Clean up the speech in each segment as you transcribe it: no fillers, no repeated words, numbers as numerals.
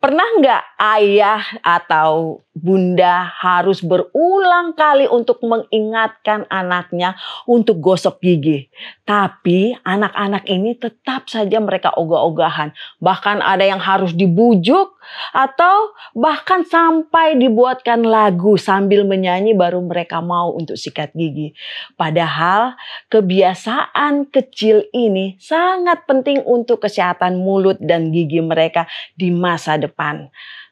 Pernah nggak ayah atau bunda harus berulang kali untuk mengingatkan anaknya untuk gosok gigi? Tapi anak-anak ini tetap saja mereka ogah-ogahan. Bahkan ada yang harus dibujuk atau bahkan sampai dibuatkan lagu sambil menyanyi baru mereka mau untuk sikat gigi. Padahal kebiasaan kecil ini sangat penting untuk kesehatan mulut dan gigi mereka di masa depan.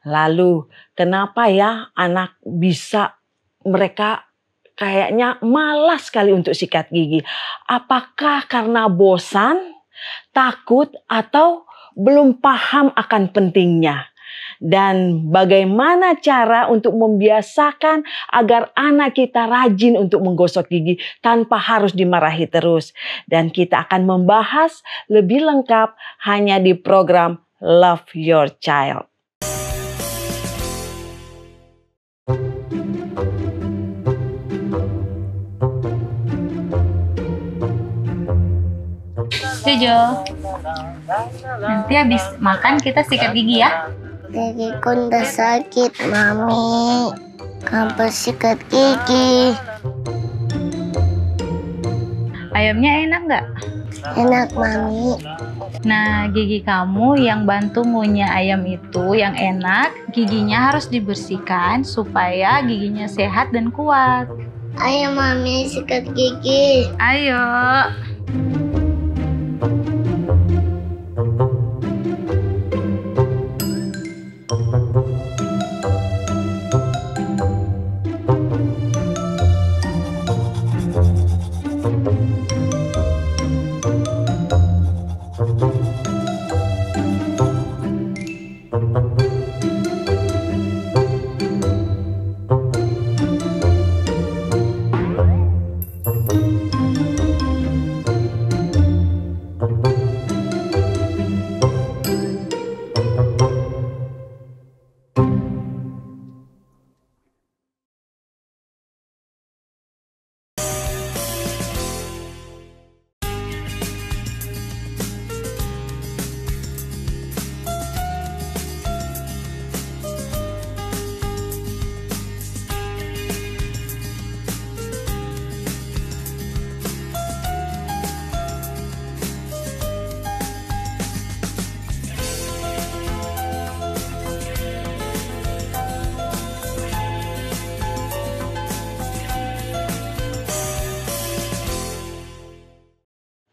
Lalu kenapa ya anak mereka kayaknya malas sekali untuk sikat gigi? Apakah karena bosan, takut, atau belum paham akan pentingnya? Dan bagaimana cara untuk membiasakan agar anak kita rajin untuk menggosok gigi tanpa harus dimarahi terus? Dan kita akan membahas lebih lengkap hanya di program Love Your Child. Setuju. Nanti habis makan kita sikat gigi ya. Gigiku udah sakit, Mami. Apa sikat gigi? Ayamnya enak nggak? Enak, Mami. Nah, gigi kamu yang bantu ngunyah ayam itu yang enak, giginya harus dibersihkan supaya giginya sehat dan kuat. Ayo, Mami, sikat gigi. Ayo.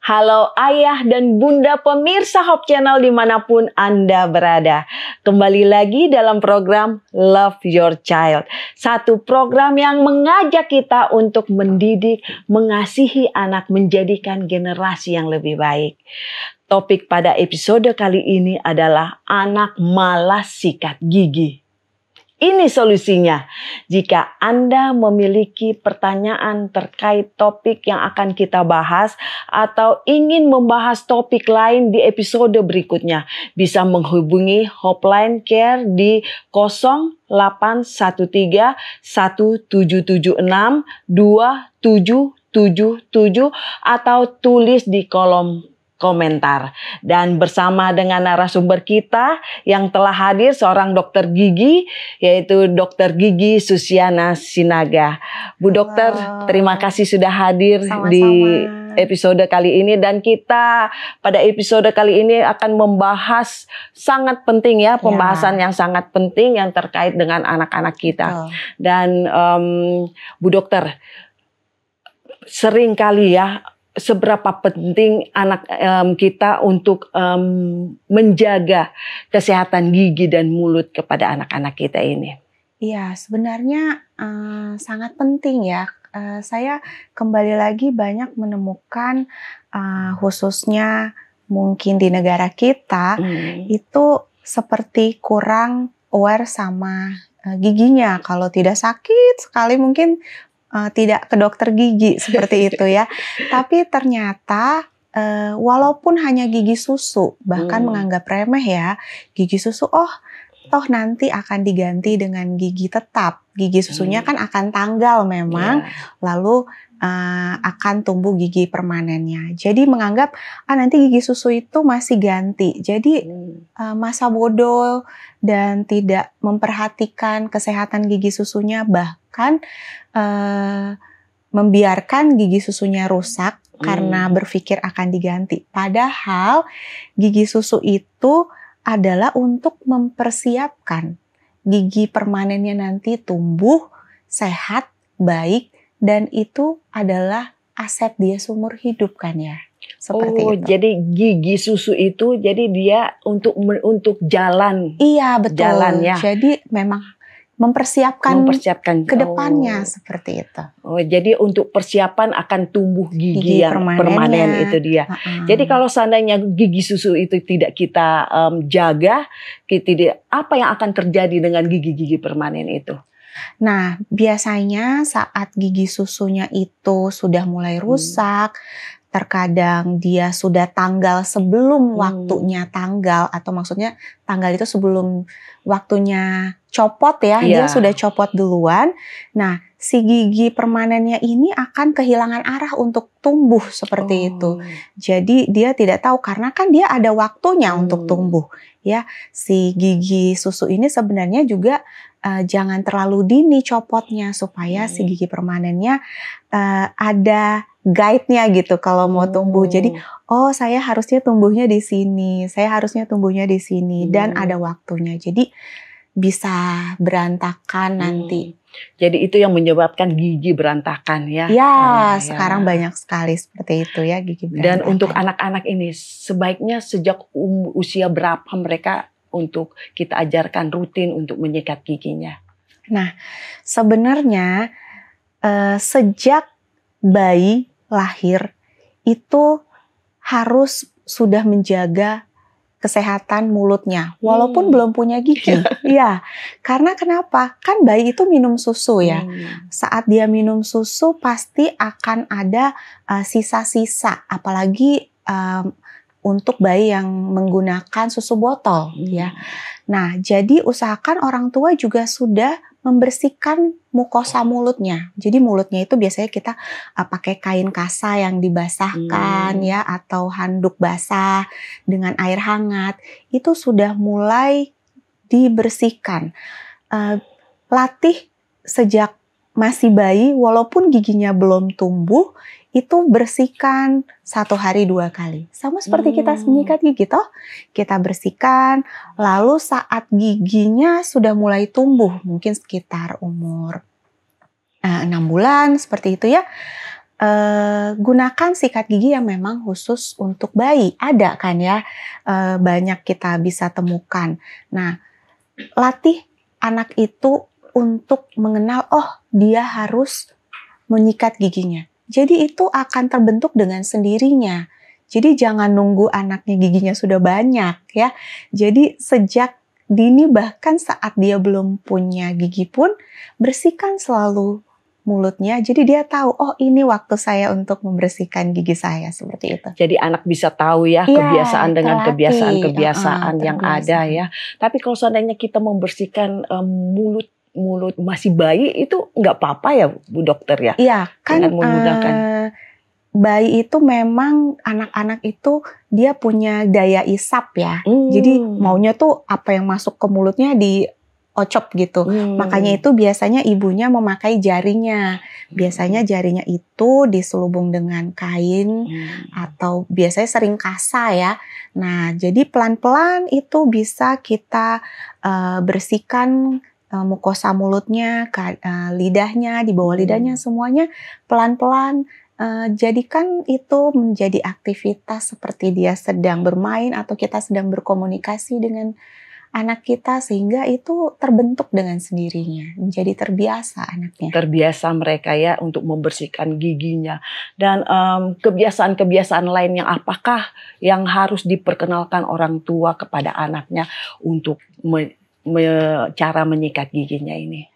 Halo ayah dan bunda pemirsa Hope Channel dimanapun Anda berada. Kembali lagi dalam program Love Your Child. Satu program yang mengajak kita untuk mendidik, mengasihi anak, menjadikan generasi yang lebih baik. Topik pada episode kali ini adalah anak malas sikat gigi. Ini solusinya. Jika Anda memiliki pertanyaan terkait topik yang akan kita bahas atau ingin membahas topik lain di episode berikutnya, bisa menghubungi Hotline Care di 0813 1776 2777 atau tulis di kolom komentar. Dan bersama dengan narasumber kita yang telah hadir seorang dokter gigi, yaitu Dokter Gigi Susiana Sinaga. Bu Dokter, terima kasih sudah hadir. Sama-sama. Di episode kali ini, dan kita pada episode kali ini akan membahas sangat penting ya, pembahasan yang sangat penting yang terkait dengan anak-anak kita. Dan Bu Dokter, sering kali ya, seberapa penting anak kita untuk menjaga kesehatan gigi dan mulut kepada anak-anak kita ini? Iya, sebenarnya sangat penting ya. Saya kembali lagi banyak menemukan khususnya mungkin di negara kita itu seperti kurang aware sama giginya. Kalau tidak sakit sekali mungkin tidak ke dokter gigi seperti itu ya. Tapi ternyata walaupun hanya gigi susu, bahkan menganggap remeh ya, gigi susu, oh toh nanti akan diganti dengan gigi tetap. Gigi susunya kan akan tanggal memang, lalu akan tumbuh gigi permanennya. Jadi menganggap nanti gigi susu itu masih ganti. Jadi masa bodoh dan tidak memperhatikan kesehatan gigi susunya, bahkan membiarkan gigi susunya rusak karena berpikir akan diganti. Padahal gigi susu itu adalah untuk mempersiapkan gigi permanennya nanti tumbuh sehat, baik, dan itu adalah aset dia seumur hidup kan ya. Seperti itu. Jadi gigi susu itu jadi dia untuk jalan. Iya, betul. Jalan ya. Jadi memang mempersiapkan ke depannya seperti itu. Jadi untuk persiapan akan tumbuh gigi yang permanen itu dia. Jadi kalau seandainya gigi susu itu tidak kita jaga, apa yang akan terjadi dengan gigi-gigi permanen itu? Nah, biasanya saat gigi susunya itu sudah mulai rusak, terkadang dia sudah tanggal sebelum waktunya tanggal, atau maksudnya tanggal itu sebelum waktunya copot ya, dia sudah copot duluan. Nah, si gigi permanennya ini akan kehilangan arah untuk tumbuh seperti itu. Jadi dia tidak tahu karena kan dia ada waktunya untuk tumbuh. Ya, si gigi susu ini sebenarnya juga jangan terlalu dini copotnya supaya si gigi permanennya ada guide-nya gitu kalau mau tumbuh. Jadi, saya harusnya tumbuhnya di sini, saya harusnya tumbuhnya di sini, dan ada waktunya. Jadi bisa berantakan nanti. Jadi itu yang menyebabkan gigi berantakan ya? Ya, sekarang banyak sekali seperti itu ya gigi berantakan. Dan untuk anak-anak ini sebaiknya sejak usia berapa mereka untuk kita ajarkan rutin untuk menyikat giginya? Nah, sebenarnya sejak bayi lahir itu harus sudah menjaga kesehatan mulutnya, walaupun belum punya gigi. Ya, karena kenapa? Kan bayi itu minum susu ya. Saat dia minum susu pasti akan ada sisa-sisa, apalagi untuk bayi yang menggunakan susu botol ya. Nah, jadi usahakan orang tua juga sudah membersihkan mukosa mulutnya. Jadi mulutnya itu biasanya kita pakai kain kasa yang dibasahkan ya, atau handuk basah dengan air hangat. Itu sudah mulai dibersihkan. Latih sejak masih bayi, walaupun giginya belum tumbuh, itu bersihkan 1 hari 2 kali. Sama seperti kita menyikat gigi toh. Kita bersihkan, lalu saat giginya sudah mulai tumbuh, mungkin sekitar umur 6 bulan, seperti itu ya. Gunakan sikat gigi yang memang khusus untuk bayi. Ada kan ya, banyak kita bisa temukan. Nah, latih anak itu untuk mengenal, dia harus menyikat giginya. Jadi itu akan terbentuk dengan sendirinya. Jadi jangan nunggu anaknya giginya sudah banyak ya. Jadi sejak dini, bahkan saat dia belum punya gigi pun, bersihkan selalu mulutnya. Jadi dia tahu, ini waktu saya untuk membersihkan gigi saya, seperti itu. Jadi anak bisa tahu ya kebiasaan dengan kebiasaan-kebiasaan yang ada ya. Tapi kalau seandainya kita membersihkan mulut masih bayi itu nggak apa-apa ya Bu Dokter ya? Iya, kan menggunakan bayi itu memang anak-anak itu dia punya daya isap ya. Jadi maunya tuh apa yang masuk ke mulutnya diocop gitu. Makanya itu biasanya ibunya memakai jarinya. Biasanya jarinya itu diselubung dengan kain atau biasanya sering kasa ya. Nah, jadi pelan-pelan itu bisa kita bersihkan mukosa mulutnya, lidahnya, di bawah lidahnya, semuanya pelan-pelan. Jadikan itu menjadi aktivitas seperti dia sedang bermain atau kita sedang berkomunikasi dengan anak kita, sehingga itu terbentuk dengan sendirinya, menjadi terbiasa anaknya. Terbiasa mereka ya untuk membersihkan giginya. Dan kebiasaan-kebiasaan lain yang apakah yang harus diperkenalkan orang tua kepada anaknya untuk cara menyikat giginya ini?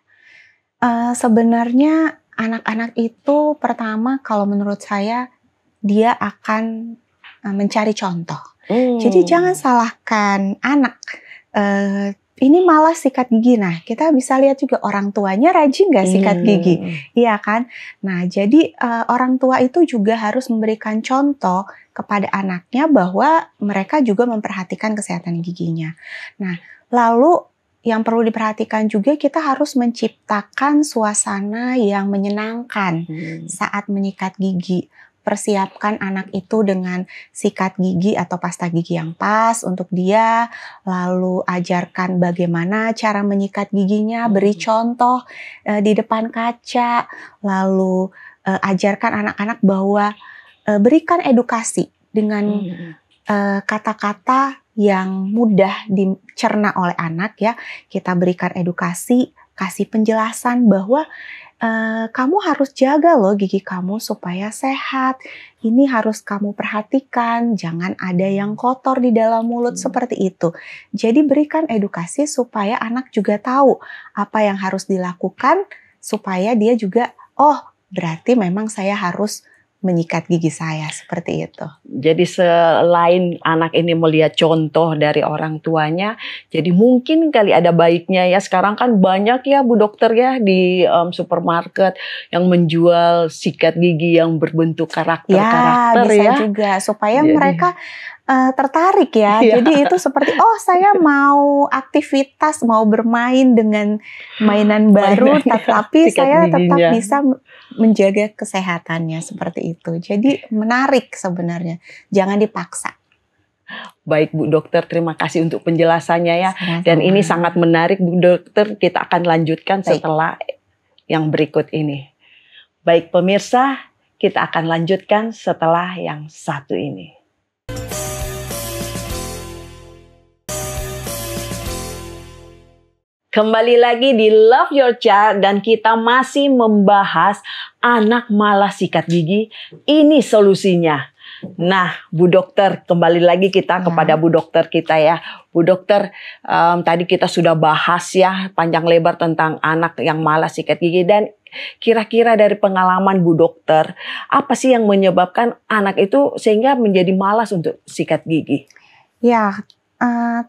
Sebenarnya anak-anak itu pertama kalau menurut saya dia akan mencari contoh. Jadi jangan salahkan anak. ini malas sikat gigi. Nah, kita bisa lihat juga orang tuanya rajin nggak sikat gigi, iya kan? Nah, jadi orang tua itu juga harus memberikan contoh kepada anaknya bahwa mereka juga memperhatikan kesehatan giginya. Nah, lalu yang perlu diperhatikan juga, kita harus menciptakan suasana yang menyenangkan saat menyikat gigi. Persiapkan anak itu dengan sikat gigi atau pasta gigi yang pas untuk dia, lalu ajarkan bagaimana cara menyikat giginya, beri contoh di depan kaca, lalu ajarkan anak-anak bahwa berikan edukasi dengan kata-kata yang mudah dicerna oleh anak ya. Kita berikan edukasi, kasih penjelasan bahwa kamu harus jaga loh gigi kamu supaya sehat. Ini harus kamu perhatikan, jangan ada yang kotor di dalam mulut seperti itu. Jadi berikan edukasi supaya anak juga tahu apa yang harus dilakukan, supaya dia juga, oh berarti memang saya harus menyikat gigi saya, seperti itu. Jadi selain anak ini melihat contoh dari orang tuanya, jadi mungkin kali ada baiknya ya, sekarang kan banyak ya Bu Dokter ya di supermarket yang menjual sikat gigi yang berbentuk karakter-karakter bisa ya. juga supaya mereka tertarik ya. Jadi itu seperti, oh saya mau aktivitas, mau bermain dengan mainan baru, tapi saya tetap bisa menjaga kesehatannya, seperti itu. Jadi menarik sebenarnya, jangan dipaksa. Baik Bu Dokter, terima kasih untuk penjelasannya ya. Sama-sama. Dan ini sangat menarik Bu Dokter, kita akan lanjutkan setelah yang berikut ini. Baik pemirsa, kita akan lanjutkan setelah yang satu ini. Kembali lagi di Love Your Child dan kita masih membahas anak malas sikat gigi. Ini solusinya. Nah, Bu Dokter, kembali lagi kita kepada Bu Dokter kita ya. Bu Dokter, tadi kita sudah bahas ya panjang lebar tentang anak yang malas sikat gigi, dan kira-kira dari pengalaman Bu Dokter, apa sih yang menyebabkan anak itu sehingga menjadi malas untuk sikat gigi? Ya,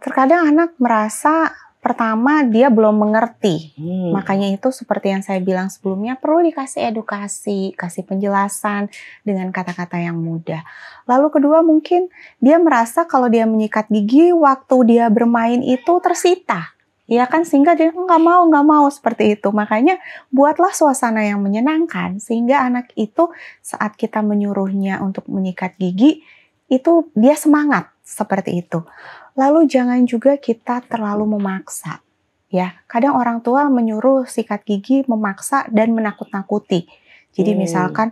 terkadang anak merasa pertama dia belum mengerti, makanya itu seperti yang saya bilang sebelumnya, perlu dikasih edukasi, kasih penjelasan dengan kata-kata yang mudah. Lalu kedua, mungkin dia merasa kalau dia menyikat gigi waktu dia bermain itu tersita, ya kan, sehingga dia nggak mau seperti itu. Makanya buatlah suasana yang menyenangkan sehingga anak itu saat kita menyuruhnya untuk menyikat gigi itu dia semangat seperti itu. Lalu jangan juga kita terlalu memaksa, ya. Kadang orang tua menyuruh sikat gigi memaksa dan menakut-nakuti. Jadi misalkan,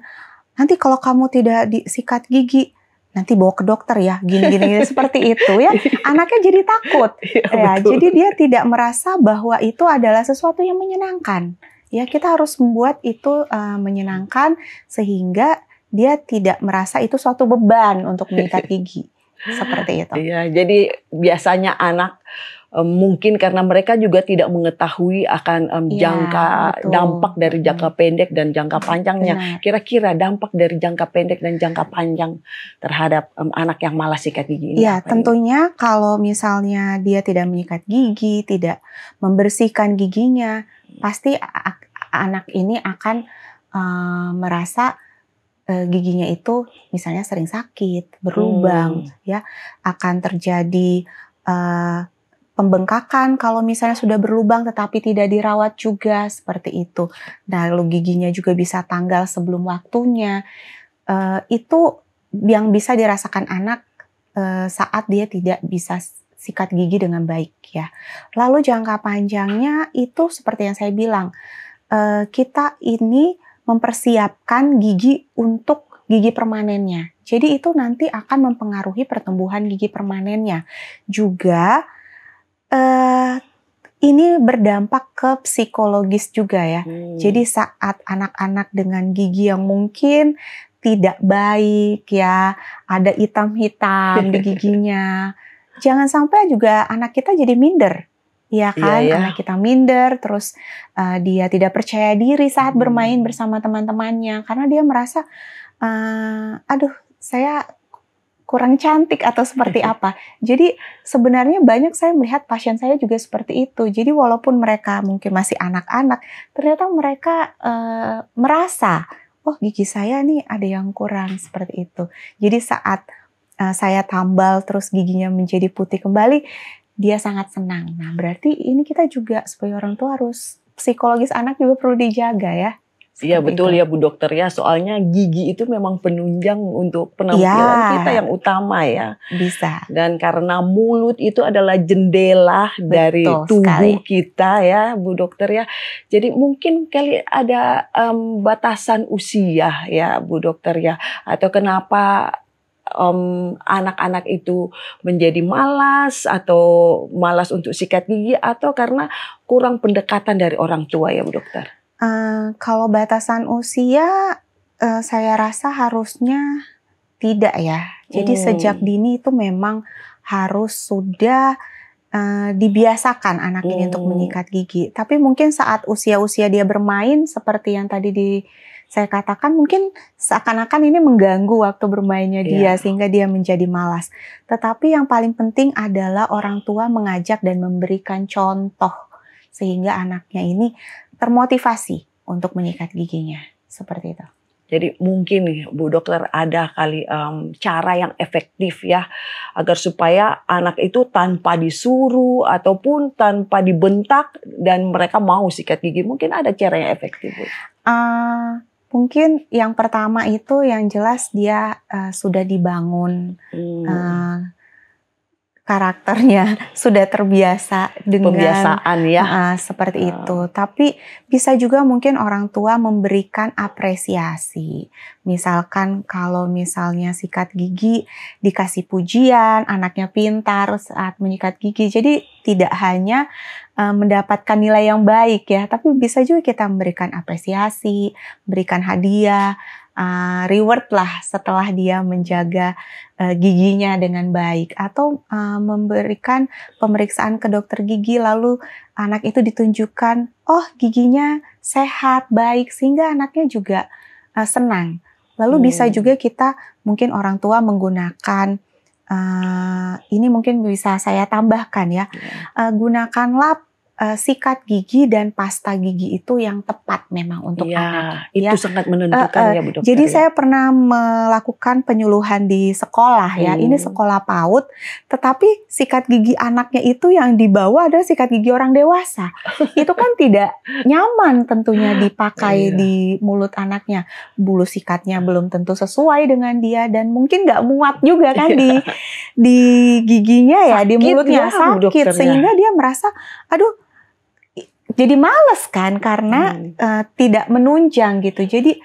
nanti kalau kamu tidak disikat gigi, nanti bawa ke dokter ya, gini-gini seperti itu ya. Anaknya jadi takut, ya. Jadi dia tidak merasa bahwa itu adalah sesuatu yang menyenangkan. Ya, kita harus membuat itu menyenangkan sehingga dia tidak merasa itu suatu beban untuk menyikat gigi. Seperti itu. Iya, jadi biasanya anak mungkin karena mereka juga tidak mengetahui akan dampak dari jangka pendek dan jangka panjangnya. Kira-kira dampak dari jangka pendek dan jangka panjang terhadap anak yang malas sikat gigi ini. Iya, tentunya kalau misalnya dia tidak menyikat gigi, tidak membersihkan giginya, pasti anak ini akan merasa giginya itu misalnya sering sakit, berlubang, ya, akan terjadi pembengkakan kalau misalnya sudah berlubang tetapi tidak dirawat juga, seperti itu. Nah, lalu giginya juga bisa tanggal sebelum waktunya. Itu yang bisa dirasakan anak saat dia tidak bisa sikat gigi dengan baik, ya. Lalu jangka panjangnya itu seperti yang saya bilang, kita ini mempersiapkan gigi untuk gigi permanennya. Jadi itu nanti akan mempengaruhi pertumbuhan gigi permanennya. Juga ini berdampak ke psikologis juga ya. Jadi saat anak-anak dengan gigi yang mungkin tidak baik ya, ada hitam-hitam di giginya, jangan sampai juga anak kita jadi minder. Iya kan, anak kita minder, terus dia tidak percaya diri saat bermain bersama teman-temannya, karena dia merasa, aduh, saya kurang cantik atau seperti apa. Jadi sebenarnya banyak saya melihat pasien saya juga seperti itu. Jadi walaupun mereka mungkin masih anak-anak, ternyata mereka merasa, oh gigi saya nih ada yang kurang seperti itu. Jadi saat saya tambal terus giginya menjadi putih kembali, dia sangat senang. Nah berarti ini kita juga sebagai orang tua harus psikologis anak juga perlu dijaga ya. Iya betul itu. ya Bu Dokter ya, soalnya gigi itu memang penunjang untuk penampilan kita yang utama ya. Bisa. Dan karena mulut itu adalah jendela dari tubuh kita ya Bu Dokter ya. Jadi mungkin kali ada batasan usia ya Bu Dokter ya. Atau kenapa anak-anak itu menjadi malas atau malas untuk sikat gigi atau karena kurang pendekatan dari orang tua ya Bu Dokter? Kalau batasan usia, saya rasa harusnya tidak ya. Jadi sejak dini itu memang harus sudah dibiasakan anak ini untuk menyikat gigi. Tapi mungkin saat usia-usia dia bermain seperti yang tadi saya katakan, mungkin seakan-akan ini mengganggu waktu bermainnya dia sehingga dia menjadi malas. Tetapi yang paling penting adalah orang tua mengajak dan memberikan contoh sehingga anaknya ini termotivasi untuk menyikat giginya, seperti itu. Jadi mungkin nih Bu Dokter ada kali cara yang efektif ya agar supaya anak itu tanpa disuruh ataupun tanpa dibentak dan mereka mau sikat gigi. Mungkin ada cara yang efektif Bu. Mungkin yang pertama itu yang jelas dia sudah dibangun karakternya, sudah terbiasa dengan pembiasaan ya seperti itu. Tapi bisa juga mungkin orang tua memberikan apresiasi. Misalkan kalau misalnya sikat gigi dikasih pujian, anaknya pintar saat menyikat gigi. Jadi tidak hanya mendapatkan nilai yang baik ya, tapi bisa juga kita memberikan apresiasi, berikan hadiah, reward lah setelah dia menjaga giginya dengan baik, atau memberikan pemeriksaan ke dokter gigi lalu anak itu ditunjukkan oh giginya sehat baik sehingga anaknya juga senang. Lalu bisa juga kita mungkin orang tua menggunakan ini mungkin bisa saya tambahkan ya, gunakanlah sikat gigi dan pasta gigi itu yang tepat memang untuk anak. Itu sangat menentukan ya Bu Dokter. Jadi saya pernah melakukan penyuluhan di sekolah ya. Ini sekolah PAUD, tetapi sikat gigi anaknya itu yang dibawa adalah sikat gigi orang dewasa. Itu kan tidak nyaman tentunya dipakai di mulut anaknya. Bulu sikatnya belum tentu sesuai dengan dia dan mungkin nggak muat juga kan di giginya ya, di mulutnya sakit sehingga dia merasa aduh jadi males kan karena tidak menunjang gitu. Jadi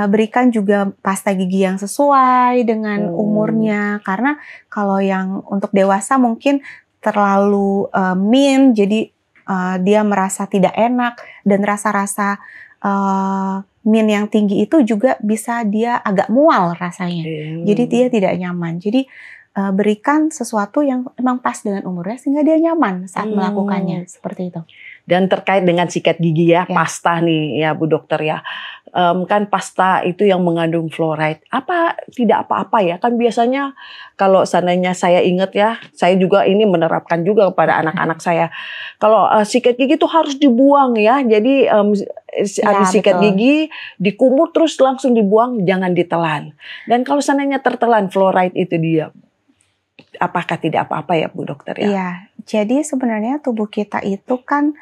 berikan juga pasta gigi yang sesuai dengan umurnya. Karena kalau yang untuk dewasa mungkin terlalu min, jadi dia merasa tidak enak dan rasa-rasa min yang tinggi itu juga bisa dia agak mual rasanya. Jadi dia tidak nyaman. Jadi berikan sesuatu yang memang pas dengan umurnya sehingga dia nyaman saat melakukannya, seperti itu. Dan terkait dengan sikat gigi ya, pasta nih ya Bu Dokter ya. Kan pasta itu yang mengandung fluoride. Tidak apa-apa ya? Kan biasanya kalau seandainya saya ingat ya, saya juga ini menerapkan juga kepada anak-anak saya. Kalau sikat gigi itu harus dibuang ya. Jadi habis sikat gigi dikumur terus langsung dibuang, jangan ditelan. Dan kalau seandainya tertelan fluoride itu dia, apakah tidak apa-apa ya Bu Dokter ya? Iya, jadi sebenarnya tubuh kita itu kan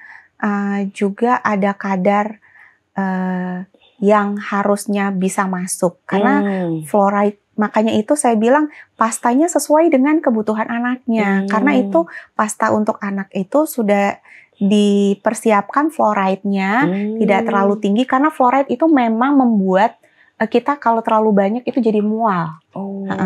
juga ada kadar yang harusnya bisa masuk karena fluoride. Makanya itu saya bilang pastanya sesuai dengan kebutuhan anaknya. Karena itu pasta untuk anak itu sudah dipersiapkan fluoride-nya tidak terlalu tinggi karena fluoride itu memang membuat kita kalau terlalu banyak itu jadi mual.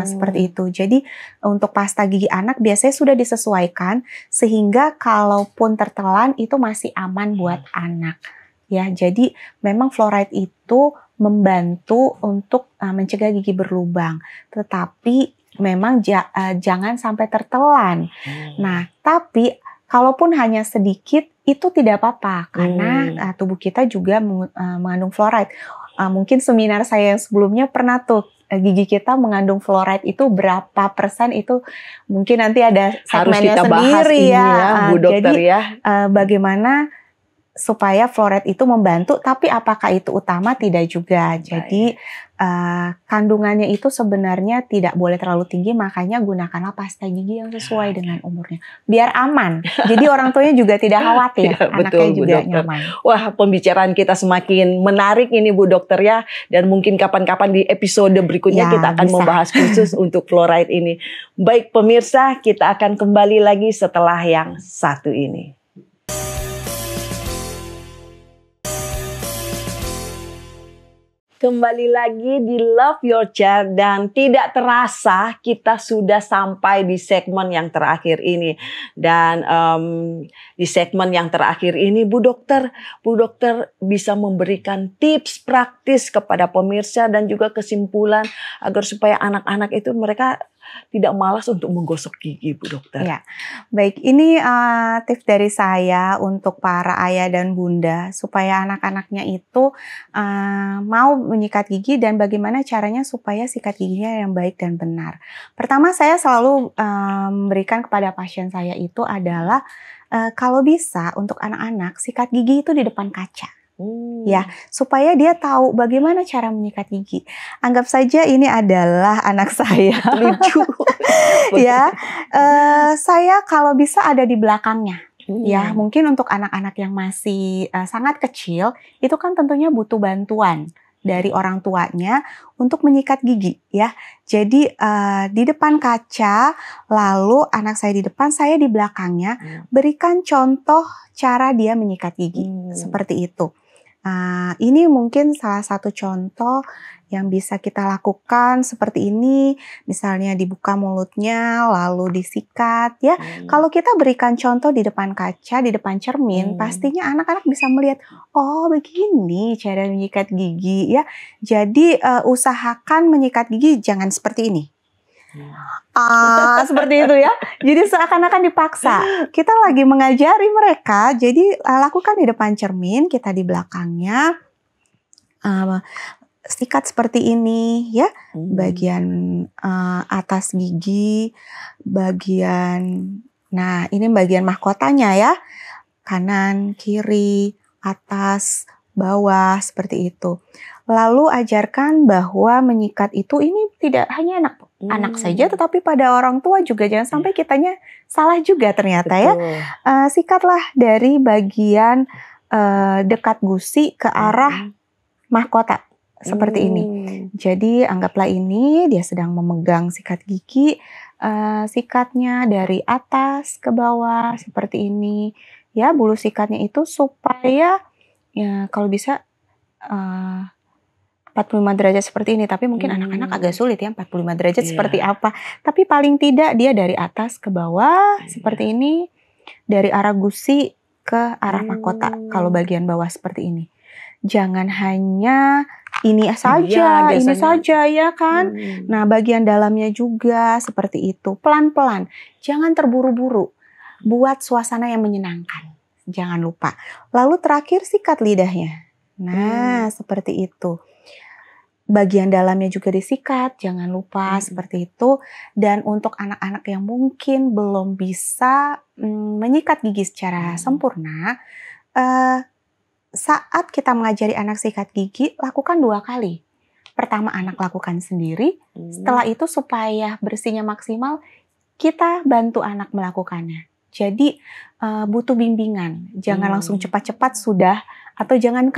Seperti itu. Jadi untuk pasta gigi anak biasanya sudah disesuaikan sehingga kalaupun tertelan itu masih aman buat anak. Ya, jadi memang fluoride itu membantu untuk mencegah gigi berlubang. Tetapi memang jangan sampai tertelan. Nah, tapi kalaupun hanya sedikit itu tidak apa-apa karena tubuh kita juga mengandung fluoride. Mungkin seminar saya yang sebelumnya pernah tuh gigi kita mengandung fluoride itu berapa persen, itu mungkin nanti ada Harus segmennya kita bahas sendiri ini ya. ya, Bu Dokter Jadi ya. bagaimana supaya fluoride itu membantu, tapi apakah itu utama? Tidak juga. Jadi kandungannya itu sebenarnya tidak boleh terlalu tinggi, makanya gunakanlah pasta gigi yang sesuai dengan umurnya, biar aman. Jadi orang tuanya juga tidak khawatir, Ya, anaknya betul, Bu juga Dokter. nyaman. Wah, pembicaraan kita semakin menarik ini Bu Dokter ya. Dan mungkin kapan-kapan di episode berikutnya Ya, kita akan bisa. membahas khusus untuk fluoride ini. Baik pemirsa, kita akan kembali lagi setelah yang satu ini. Kembali lagi di Love Your Child, dan tidak terasa kita sudah sampai di segmen yang terakhir ini. Dan di segmen yang terakhir ini Bu Dokter bisa memberikan tips praktis kepada pemirsa dan juga kesimpulan agar supaya anak-anak itu mereka tidak malas untuk menggosok gigi, Bu Dokter. Ya, baik, ini tips dari saya untuk para ayah dan bunda supaya anak-anaknya itu mau menyikat gigi dan bagaimana caranya supaya sikat giginya yang baik dan benar. Pertama, saya selalu memberikan kepada pasien saya itu adalah kalau bisa untuk anak-anak sikat gigi itu di depan kaca. Ya, supaya dia tahu bagaimana cara menyikat gigi. Anggap saja ini adalah anak saya. Lucu. Ya, saya kalau bisa ada di belakangnya. Ya, mungkin untuk anak-anak yang masih sangat kecil, itu kan tentunya butuh bantuan dari orang tuanya untuk menyikat gigi, ya. Jadi di depan kaca, lalu anak saya di depan, saya di belakangnya, berikan contoh cara dia menyikat gigi, seperti itu. Ini mungkin salah satu contoh yang bisa kita lakukan seperti ini, misalnya dibuka mulutnya lalu disikat ya. Kalau kita berikan contoh di depan kaca, di depan cermin, pastinya anak-anak bisa melihat, oh begini cara menyikat gigi ya. Jadi usahakan menyikat gigi jangan seperti ini. Seperti itu ya. Jadi seakan-akan dipaksa. Kita lagi mengajari mereka, jadi lakukan di depan cermin, kita di belakangnya. Sikat seperti ini ya, bagian atas gigi, nah ini bagian mahkotanya ya, kanan, kiri, atas, bawah, seperti itu. Lalu ajarkan bahwa menyikat itu ini tidak hanya anak saja, tetapi pada orang tua juga, jangan sampai kitanya salah juga ternyata. Betul. Ya. Sikatlah dari bagian dekat gusi ke arah mahkota. Seperti ini. Jadi anggaplah ini dia sedang memegang sikat gigi, sikatnya dari atas ke bawah seperti ini. Ya, bulu sikatnya itu supaya ya kalau bisa 45 derajat seperti ini, tapi mungkin anak-anak agak sulit ya 45 derajat seperti apa. Tapi paling tidak dia dari atas ke bawah seperti ini, dari arah gusi ke arah mahkota kalau bagian bawah seperti ini. Jangan hanya ini saja, ini saja ya kan. Nah, bagian dalamnya juga seperti itu. Pelan-pelan, jangan terburu-buru. Buat suasana yang menyenangkan. Jangan lupa. Lalu terakhir sikat lidahnya. Nah, seperti itu. Bagian dalamnya juga disikat, jangan lupa seperti itu. Dan untuk anak-anak yang mungkin belum bisa menyikat gigi secara sempurna, saat kita mengajari anak sikat gigi, lakukan 2 kali. Pertama anak lakukan sendiri, setelah itu supaya bersihnya maksimal, kita bantu anak melakukannya. Jadi butuh bimbingan, jangan langsung cepat-cepat sudah, atau jangan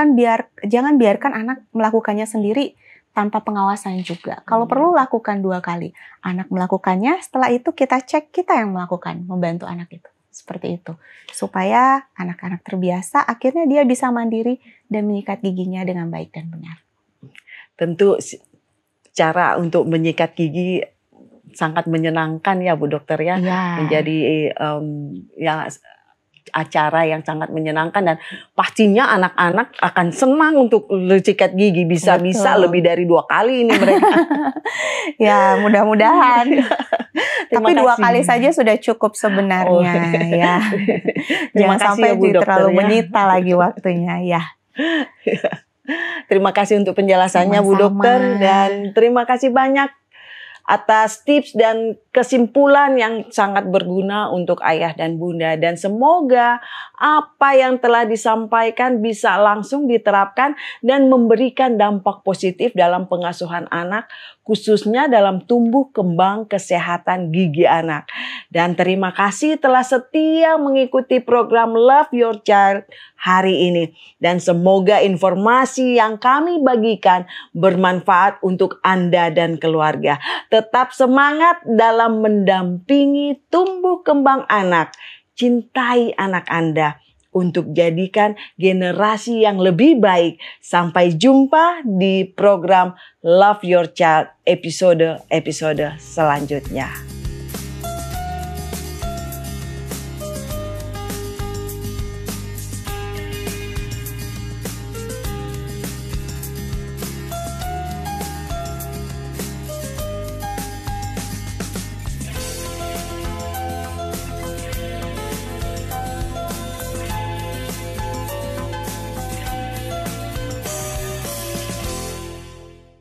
biarkan anak melakukannya sendiri tanpa pengawasan juga. Kalau perlu lakukan 2 kali. Anak melakukannya, setelah itu kita cek kita yang melakukan, membantu anak itu. Seperti itu. Supaya anak-anak terbiasa, akhirnya dia bisa mandiri dan menyikat giginya dengan baik dan benar. Tentu cara untuk menyikat gigi sangat menyenangkan ya Bu Dokter ya. Menjadi acara yang sangat menyenangkan, dan pastinya anak-anak akan senang untuk sikat gigi, bisa-bisa lebih dari 2 kali ini mereka. Ya, mudah-mudahan. Tapi 2 kali saja sudah cukup sebenarnya ya. Jangan sampai ya, Bu Dokter, terlalu ya. menyita lagi waktunya ya. Terima kasih untuk penjelasannya Bu Sama-sama. Dokter, dan terima kasih banyak atas tips dan kesimpulan yang sangat berguna untuk ayah dan bunda. Dan semoga apa yang telah disampaikan bisa langsung diterapkan dan memberikan dampak positif dalam pengasuhan anak, khususnya dalam tumbuh kembang kesehatan gigi anak. Dan terima kasih telah setia mengikuti program Love Your Child hari ini. Dan semoga informasi yang kami bagikan bermanfaat untuk Anda dan keluarga. Tetap semangat dalam mendampingi tumbuh kembang anak. Cintai anak Anda untuk jadikan generasi yang lebih baik. Sampai jumpa di program Love Your Child episode selanjutnya.